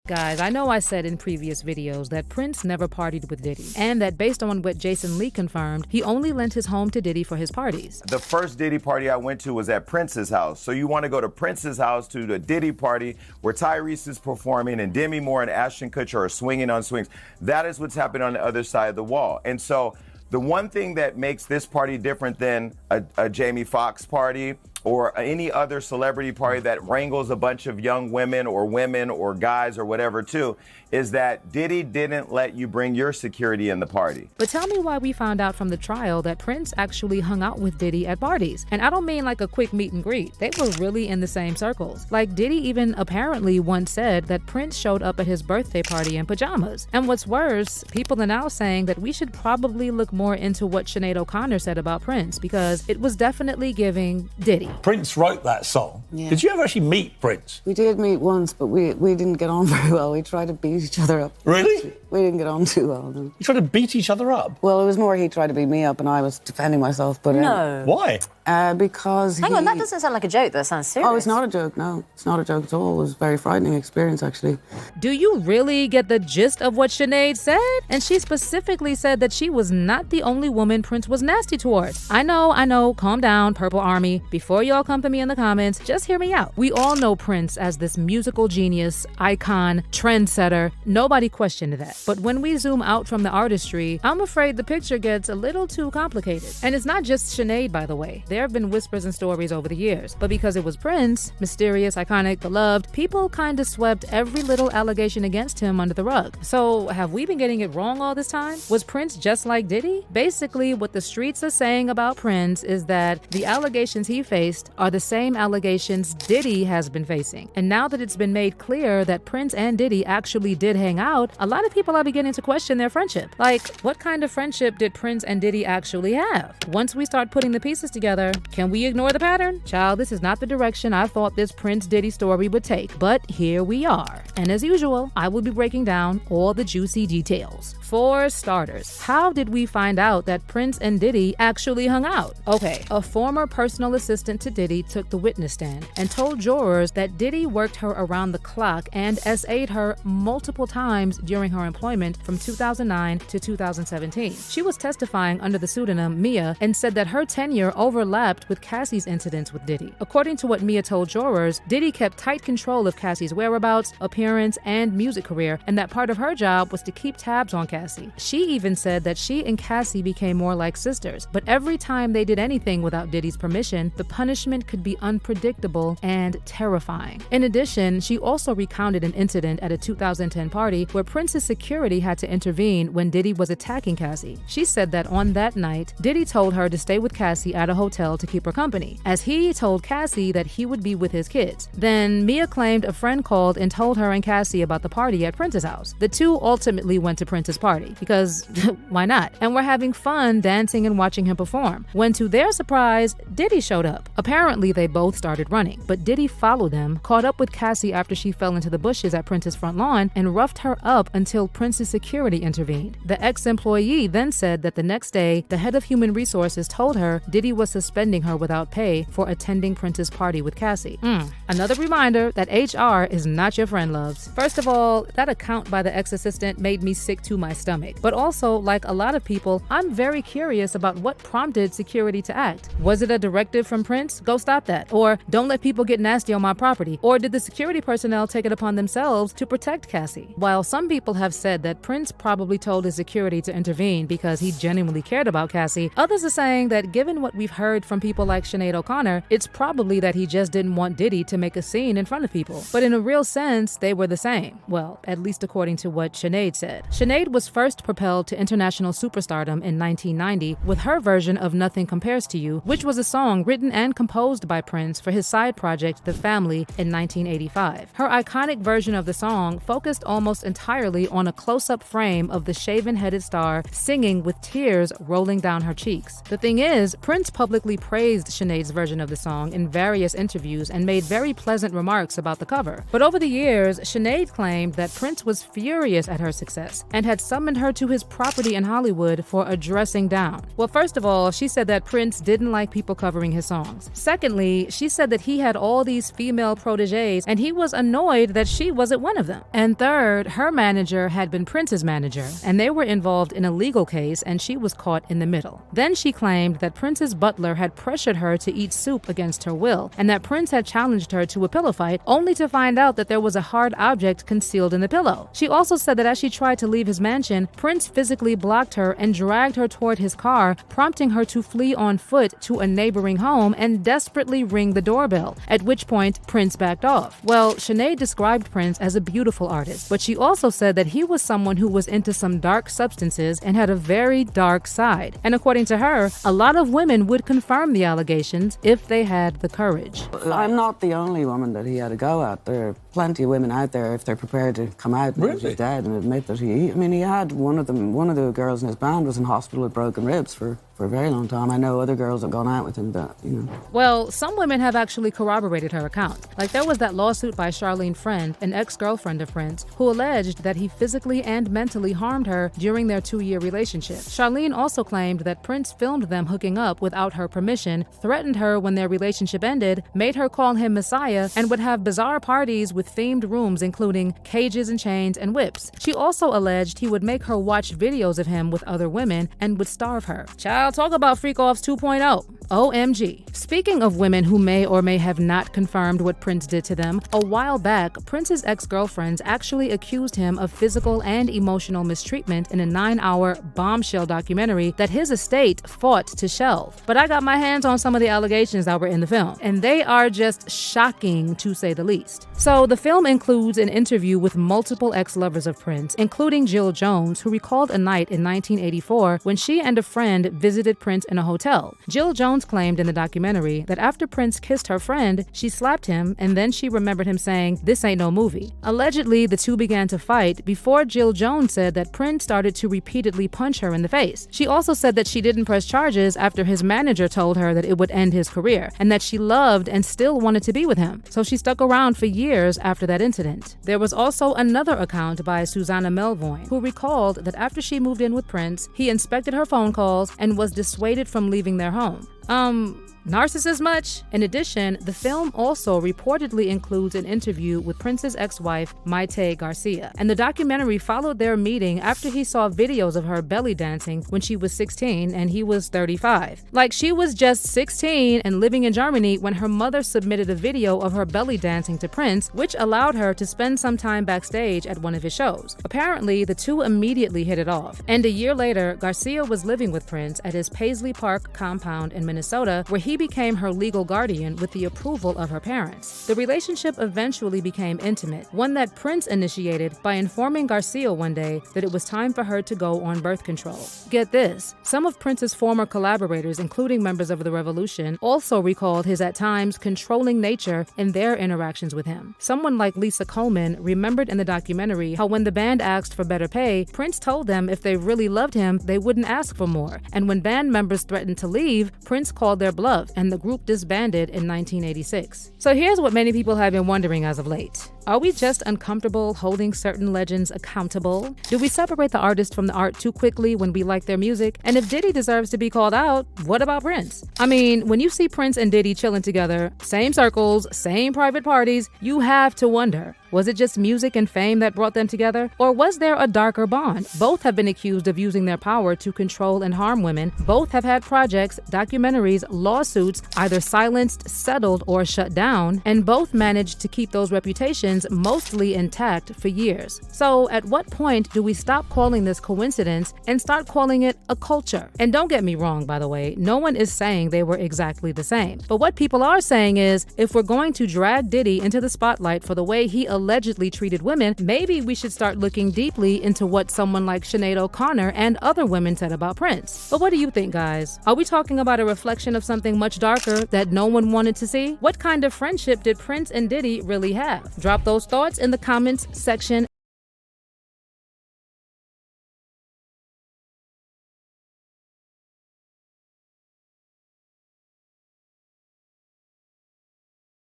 Guys, I know I said in previous videos that Prince never partied with Diddy, and that based on what Jason Lee confirmed, he only lent his home to Diddy for his parties. The first Diddy party I went to was at Prince's house. So you want to go to Prince's house to the Diddy party where Tyrese is performing and Demi Moore and Ashton Kutcher are swinging on swings. That is what's happening on the other side of the wall. And so the one thing that makes this party different than a Jamie Foxx party or any other celebrity party that wrangles a bunch of young women or guys or whatever too, is that Diddy didn't let you bring your security in the party. But tell me why we found out from the trial that Prince actually hung out with Diddy at parties. And I don't mean like a quick meet and greet. They were really in the same circles. Like Diddy even apparently once said that Prince showed up at his birthday party in pajamas. And what's worse, people are now saying that we should probably look more into what Sinead O'Connor said about Prince, because it was definitely giving Diddy. Prince wrote that song. Yeah. Did you ever actually meet Prince? We did meet once, but we didn't get on very well. We tried to beat each other up. Really? We didn't get on too well, no. You tried to beat each other up? Well, it was more he tried to beat me up and I was defending myself, but... No. Why? Because Hang on, that doesn't sound like a joke. That sounds serious. Oh, it's not a joke, no. It's not a joke at all. It was a very frightening experience, actually. Do you really get the gist of what Sinead said? And she specifically said that she was not the only woman Prince was nasty towards. I know, calm down, Purple Army. Before y'all come for me in the comments, just hear me out. We all know Prince as this musical genius, icon, trendsetter. Nobody questioned that. But when we zoom out from the artistry, I'm afraid the picture gets a little too complicated. And it's not just Sinead, by the way. There have been whispers and stories over the years. But because it was Prince, mysterious, iconic, beloved, people kind of swept every little allegation against him under the rug. So have we been getting it wrong all this time? Was Prince just like Diddy? Basically, what the streets are saying about Prince is that the allegations he faced are the same allegations Diddy has been facing. And now that it's been made clear that Prince and Diddy actually did hang out, a lot of people are beginning to question their friendship. Like, what kind of friendship did Prince and Diddy actually have? Once we start putting the pieces together, can we ignore the pattern? Child, this is not the direction I thought this Prince-Diddy story would take, but here we are. And as usual, I will be breaking down all the juicy details. For starters, how did we find out that Prince and Diddy actually hung out? Okay, a former personal assistant to Diddy took the witness stand and told jurors that Diddy worked her around the clock and SA'd her multiple times during her employment from 2009 to 2017. She was testifying under the pseudonym Mia and said that her tenure overlapped with Cassie's incidents with Diddy. According to what Mia told jurors, Diddy kept tight control of Cassie's whereabouts, appearance, and music career, and that part of her job was to keep tabs on Cassie. She even said that she and Cassie became more like sisters, but every time they did anything without Diddy's permission, the punishment could be unpredictable and terrifying. In addition, she also recounted an incident at a 2010 party where Prince's security had to intervene when Diddy was attacking Cassie. She said that on that night, Diddy told her to stay with Cassie at a hotel to keep her company, as he told Cassie that he would be with his kids. Then Mia claimed a friend called and told her and Cassie about the party at Prince's house. The two ultimately went to Prince's party, because why not? And were having fun dancing and watching him perform, when to their surprise, Diddy showed up. Apparently, they both started running, but Diddy followed them, caught up with Cassie after she fell into the bushes at Prince's front lawn, and roughed her up until Prince's security intervened. The ex-employee then said that the next day, the head of human resources told her Diddy was suspending her without pay for attending Prince's party with Cassie. Another reminder that HR is not your friend, loves. First of all, that account by the ex-assistant made me sick to my stomach. But also, like a lot of people, I'm very curious about what prompted security to act. Was it a directive from Prince? Go stop that. Or don't let people get nasty on my property. Or did the security personnel take it upon themselves to protect Cassie? While some people have said that Prince probably told his security to intervene because he genuinely cared about Cassie, others are saying that given what we've heard from people like Sinead O'Connor, it's probably that he just didn't want Diddy to make a scene in front of people. But in a real sense, they were the same. Well, at least according to what Sinead said. Sinead was first propelled to international superstardom in 1990 with her version of Nothing Compares to You, which was a song written and composed by Prince for his side project, The Family, in 1985. Her iconic version of the song focused almost entirely on a close-up frame of the shaven-headed star singing with tears rolling down her cheeks. The thing is, Prince publicly praised Sinead's version of the song in various interviews and made very pleasant remarks about the cover. But over the years, Sinead claimed that Prince was furious at her success and had summoned her to his property in Hollywood for a dressing down. Well, first of all, she said that Prince didn't like people covering his songs. Secondly, she said that he had all these female proteges and he was annoyed that she wasn't one of them. And third, her manager had been Prince's manager, and they were involved in a legal case and she was caught in the middle. Then she claimed that Prince's butler had pressured her to eat soup against her will and that Prince had challenged her to a pillow fight, only to find out that there was a hard object concealed in the pillow. She also said that as she tried to leave his mansion, Prince physically blocked her and dragged her toward his car, prompting her to flee on foot to a neighboring home and desperately ring the doorbell, at which point Prince backed off. Well, Sinead described Prince as a beautiful artist, but she also said that he was someone who was into some dark substances and had a very dark side. And according to her, a lot of women would confirm the allegations if they had the courage. I'm not the only woman that he had a go at. There are plenty of women out there, if they're prepared to come out and he's dead and admit that he had one of the girls in his band was in hospital with broken ribs for a very long time. I know other girls have gone out with him Well, some women have actually corroborated her account. Like there was that lawsuit by Charlene Friend, an ex-girlfriend of Prince, who alleged that he physically and mentally harmed her during their 2-year relationship. Charlene also claimed that Prince filmed them hooking up without her permission, threatened her when their relationship ended, made her call him Messiah, and would have bizarre parties with themed rooms including cages and chains and whips. She also alleged he would make her watch videos of him with other women and would starve her. Child, talk about freak-offs 2.0. OMG. Speaking of women who may or may have not confirmed what Prince did to them, a while back, Prince's ex-girlfriends actually accused him of physical and emotional mistreatment in a 9-hour bombshell documentary that his estate fought to shelve. But I got my hands on some of the allegations that were in the film, and they are just shocking to say the least. So the film includes an interview with multiple ex-lovers of Prince, including Jill Jones, who recalled a night in 1984 when she and a friend visited Prince in a hotel. Jill Jones claimed in the documentary that after Prince kissed her friend, she slapped him and then she remembered him saying, "This ain't no movie." Allegedly, the two began to fight before Jill Jones said that Prince started to repeatedly punch her in the face. She also said that she didn't press charges after his manager told her that it would end his career and that she loved and still wanted to be with him. So she stuck around for years after that incident. There was also another account by Susanna Melvoin, who recalled that after she moved in with Prince, he inspected her phone calls and was dissuaded from leaving their home. Narcissist much? In addition, the film also reportedly includes an interview with Prince's ex-wife, Maite Garcia, and the documentary followed their meeting after he saw videos of her belly dancing when she was 16 and he was 35. Like she was just 16 and living in Germany when her mother submitted a video of her belly dancing to Prince, which allowed her to spend some time backstage at one of his shows. Apparently, the two immediately hit it off, and a year later, Garcia was living with Prince at his Paisley Park compound in Minnesota, where he became her legal guardian with the approval of her parents. The relationship eventually became intimate, one that Prince initiated by informing Garcia one day that it was time for her to go on birth control. Get this, some of Prince's former collaborators, including members of the Revolution, also recalled his at times controlling nature in their interactions with him. Someone like Lisa Coleman remembered in the documentary how when the band asked for better pay, Prince told them if they really loved him, they wouldn't ask for more. And when band members threatened to leave, Prince called their bluff, and the group disbanded in 1986. So here's what many people have been wondering as of late. Are we just uncomfortable holding certain legends accountable? Do we separate the artist from the art too quickly when we like their music? And if Diddy deserves to be called out, what about Prince? I mean, when you see Prince and Diddy chilling together, same circles, same private parties, you have to wonder, was it just music and fame that brought them together? Or was there a darker bond? Both have been accused of using their power to control and harm women. Both have had projects, documentaries, lawsuits, either silenced, settled, or shut down. And both managed to keep those reputations mostly intact for years. So at what point do we stop calling this coincidence and start calling it a culture? And don't get me wrong, by the way, no one is saying they were exactly the same. But what people are saying is, if we're going to drag Diddy into the spotlight for the way he allegedly treated women, maybe we should start looking deeply into what someone like Sinead O'Connor and other women said about Prince. But what do you think, guys? Are we talking about a reflection of something much darker that no one wanted to see? What kind of friendship did Prince and Diddy really have? Drop those thoughts in the comments section